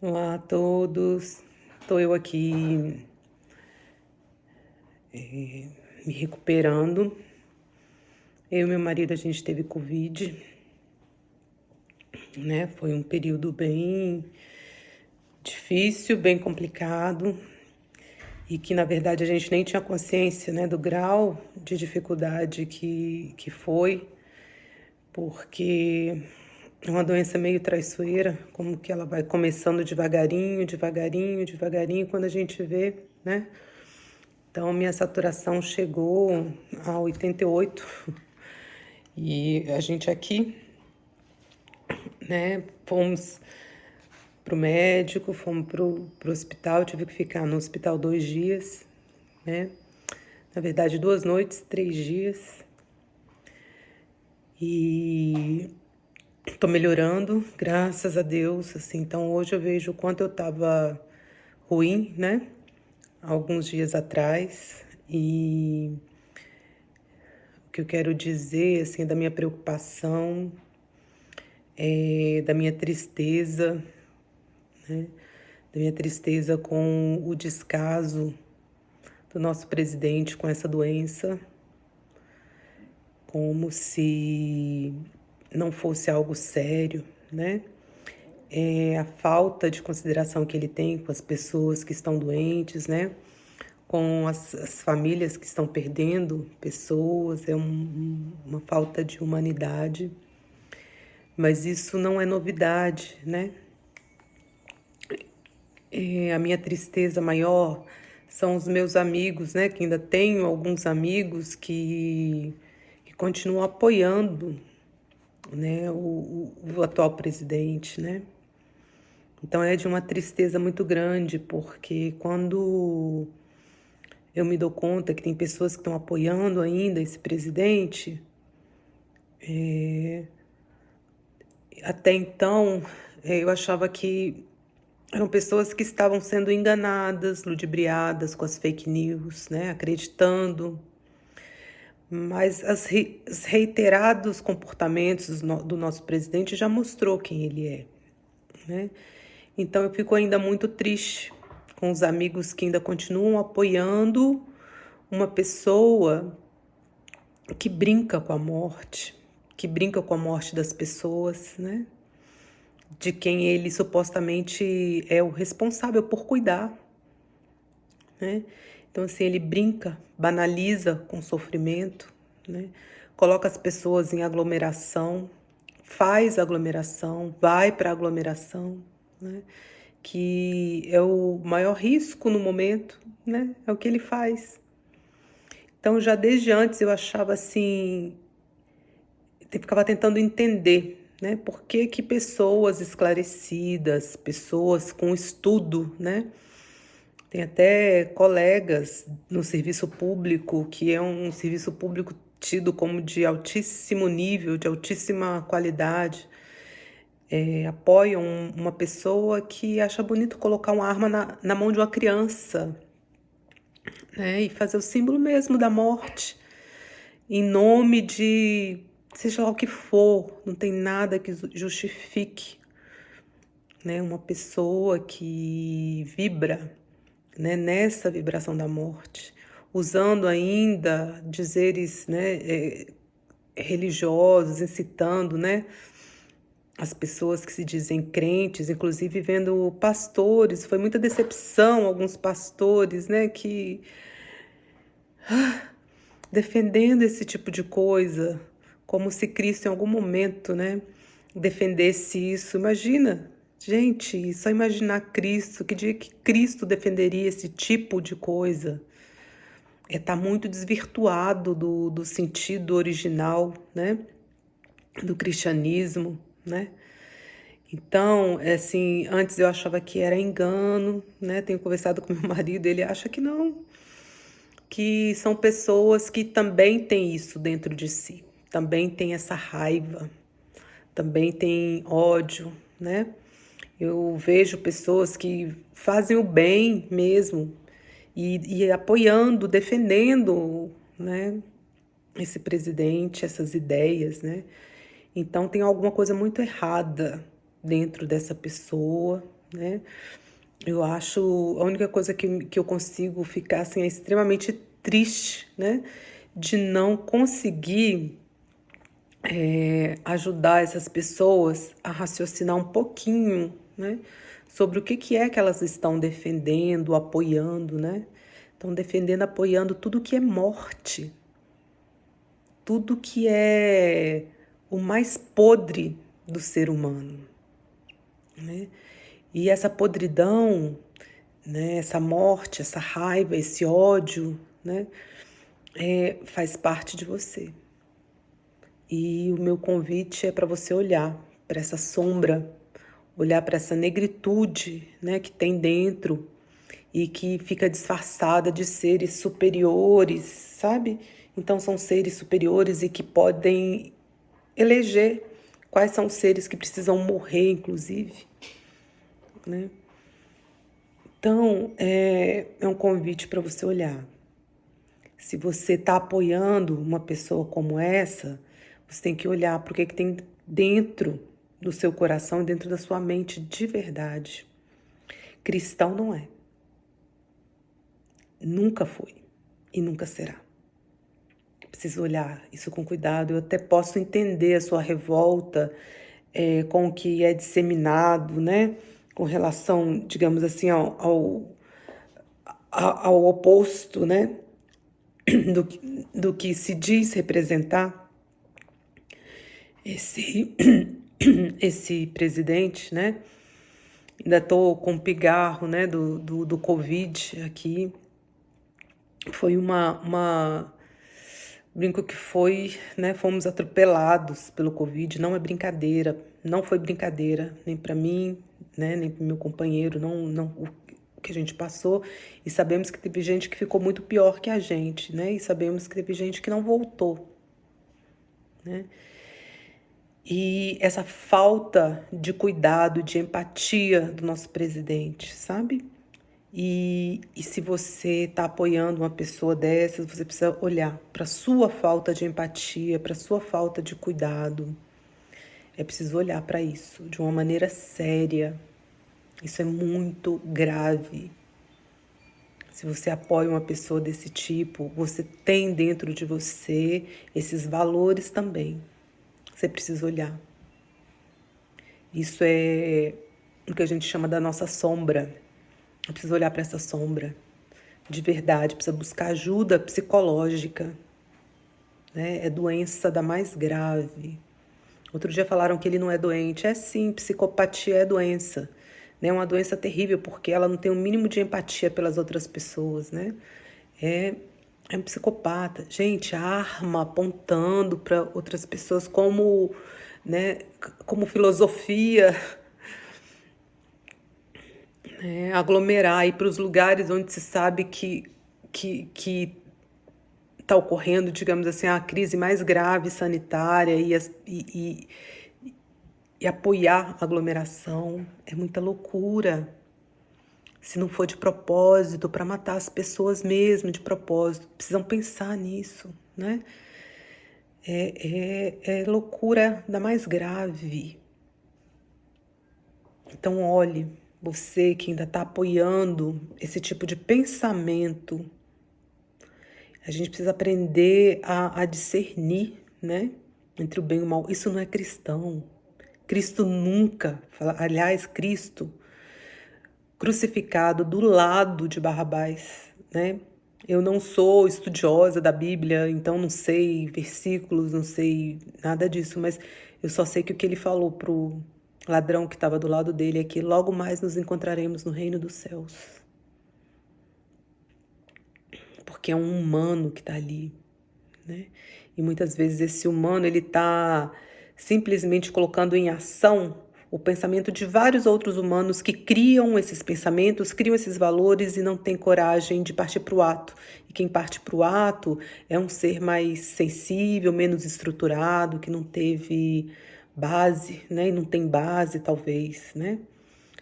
Olá a todos, estou eu aqui me recuperando. Eu e meu marido, a gente teve Covid, né? Foi um período bem difícil, bem complicado e que, na verdade, a gente nem tinha consciência, né, do grau de dificuldade que foi, porque é uma doença meio traiçoeira, como que ela vai começando devagarinho, devagarinho, devagarinho, quando a gente vê, né? Então, minha saturação chegou a 88 e a gente aqui, né, fomos pro médico, fomos pro hospital, tive que ficar no hospital 2 dias, né? Na verdade, 2 noites, 3 dias. E tô melhorando, graças a Deus, assim. Então, hoje eu vejo o quanto eu tava ruim, né? Alguns dias atrás. E o que eu quero dizer, assim, da minha preocupação, da minha tristeza, né? Da minha tristeza com o descaso do nosso presidente com essa doença, como se não fosse algo sério, né? A falta de consideração que ele tem com as pessoas que estão doentes, né? Com as famílias que estão perdendo pessoas, uma falta de humanidade. Mas isso não é novidade, né? A minha tristeza maior são os meus amigos, né? Que ainda tenho alguns amigos que continuam apoiando, né? O atual presidente, né? Então é de uma tristeza muito grande, porque quando eu me dou conta que tem pessoas que estão apoiando ainda esse presidente, até então eu achava que eram pessoas que estavam sendo enganadas, ludibriadas com as fake news, né? Acreditando. Mas os reiterados comportamentos do nosso presidente já mostrou quem ele é, né? Então eu fico ainda muito triste com os amigos que ainda continuam apoiando uma pessoa que brinca com a morte, que brinca com a morte das pessoas, né? De quem ele supostamente é o responsável por cuidar, né? Então, assim, ele brinca, banaliza com sofrimento, né? Coloca as pessoas em aglomeração, faz aglomeração, vai para aglomeração, né? Que é o maior risco no momento, né? É o que ele faz. Então, já desde antes eu achava assim, eu ficava tentando entender, né? Por que que pessoas esclarecidas, pessoas com estudo, né? Tem até colegas no serviço público, que é um serviço público tido como de altíssimo nível, de altíssima qualidade, apoiam uma pessoa que acha bonito colocar uma arma na mão de uma criança, né? E fazer o símbolo mesmo da morte, em nome de seja lá o que for, não tem nada que justifique, né? Uma pessoa que vibra, né, nessa vibração da morte, usando ainda dizeres, né, religiosos, incitando, né, as pessoas que se dizem crentes, inclusive vendo pastores, foi muita decepção alguns pastores, né, que defendendo esse tipo de coisa, como se Cristo em algum momento, né, defendesse isso. Imagina, gente, só imaginar Cristo, que dia que Cristo defenderia esse tipo de coisa? Tá muito desvirtuado do sentido original, né, do cristianismo, né? Então, assim, antes eu achava que era engano, né? Tenho conversado com meu marido, ele acha que não, que são pessoas que também têm isso dentro de si, também tem essa raiva, também tem ódio, né? Eu vejo pessoas que fazem o bem mesmo e apoiando, defendendo, né, esse presidente, essas ideias, né? Então tem alguma coisa muito errada dentro dessa pessoa, né? Eu acho, a única coisa que eu consigo ficar assim é extremamente triste, né? De não conseguir ajudar essas pessoas a raciocinar um pouquinho, né? Sobre o que é que elas estão defendendo, apoiando, né? Estão defendendo, apoiando tudo que é morte, tudo que é o mais podre do ser humano, né? E essa podridão, né? Essa morte, essa raiva, esse ódio, né? Faz parte de você. E o meu convite é para você olhar para essa sombra, olhar para essa negritude, né, que tem dentro e que fica disfarçada de seres superiores, sabe? Então são seres superiores e que podem eleger quais são os seres que precisam morrer, inclusive, né? Então é um convite para você olhar. Se você está apoiando uma pessoa como essa, você tem que olhar para o que tem dentro do seu coração e dentro da sua mente de verdade. Cristão não é. Nunca foi e nunca será. Preciso olhar isso com cuidado. Eu até posso entender a sua revolta com o que é disseminado, né? Com relação, digamos assim, ao oposto, né? Do que se diz representar esse, esse presidente, né? Ainda estou com o pigarro, né, do Covid aqui. Foi brinco que foi, né, fomos atropelados pelo Covid, não é brincadeira, não foi brincadeira, nem para mim, né, nem para meu companheiro, não o que a gente passou, e sabemos que teve gente que ficou muito pior que a gente, né, e sabemos que teve gente que não voltou, né. E essa falta de cuidado, de empatia do nosso presidente, sabe? E se você está apoiando uma pessoa dessas, você precisa olhar para a sua falta de empatia, para a sua falta de cuidado. É preciso olhar para isso de uma maneira séria. Isso é muito grave. Se você apoia uma pessoa desse tipo, você tem dentro de você esses valores também. Você precisa olhar. Isso é o que a gente chama da nossa sombra. Eu preciso olhar para essa sombra de verdade, precisa buscar ajuda psicológica, né? É doença da mais grave. Outro dia falaram que ele não é doente. É sim, psicopatia é doença. É uma doença terrível porque ela não tem o mínimo de empatia pelas outras pessoas, né? É um psicopata. Gente, arma apontando para outras pessoas como, né, como filosofia, aglomerar, ir para os lugares onde se sabe que está ocorrendo, digamos assim, a crise mais grave sanitária e apoiar a aglomeração. É muita loucura. Se não for de propósito, para matar as pessoas mesmo, de propósito, precisam pensar nisso, né? É loucura da mais grave. Então, olhe, você que ainda está apoiando esse tipo de pensamento, a gente precisa aprender a discernir, né? Entre o bem e o mal. Isso não é cristão. Cristo nunca, aliás, Cristo crucificado do lado de Barrabás, né? Eu não sou estudiosa da Bíblia, então não sei versículos, não sei nada disso, mas eu só sei que o que ele falou pro ladrão que estava do lado dele é que logo mais nos encontraremos no reino dos céus. Porque é um humano que está ali, né? E muitas vezes esse humano, ele está simplesmente colocando em ação o pensamento de vários outros humanos que criam esses pensamentos, criam esses valores e não têm coragem de partir para o ato. E quem parte para o ato é um ser mais sensível, menos estruturado, que não teve base, né? E não tem base, talvez, né?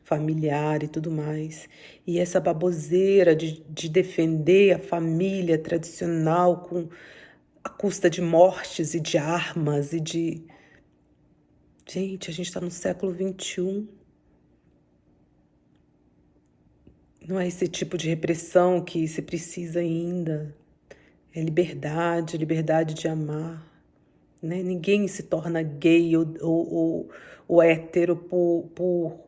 Familiar e tudo mais. E essa baboseira de defender a família tradicional com a custa de mortes e de armas e de... Gente, a gente está no século XXI. Não é esse tipo de repressão que se precisa ainda. É liberdade, liberdade de amar, né? Ninguém se torna gay ou hétero por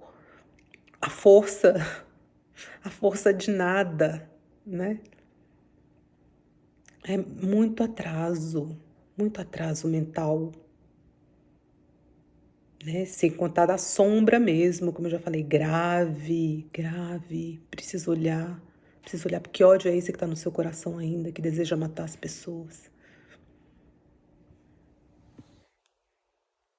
a força, a força de nada, né? É muito atraso mental, né? Sem contar da sombra mesmo, como eu já falei, grave, grave. Preciso olhar, porque ódio é esse que está no seu coração ainda, que deseja matar as pessoas.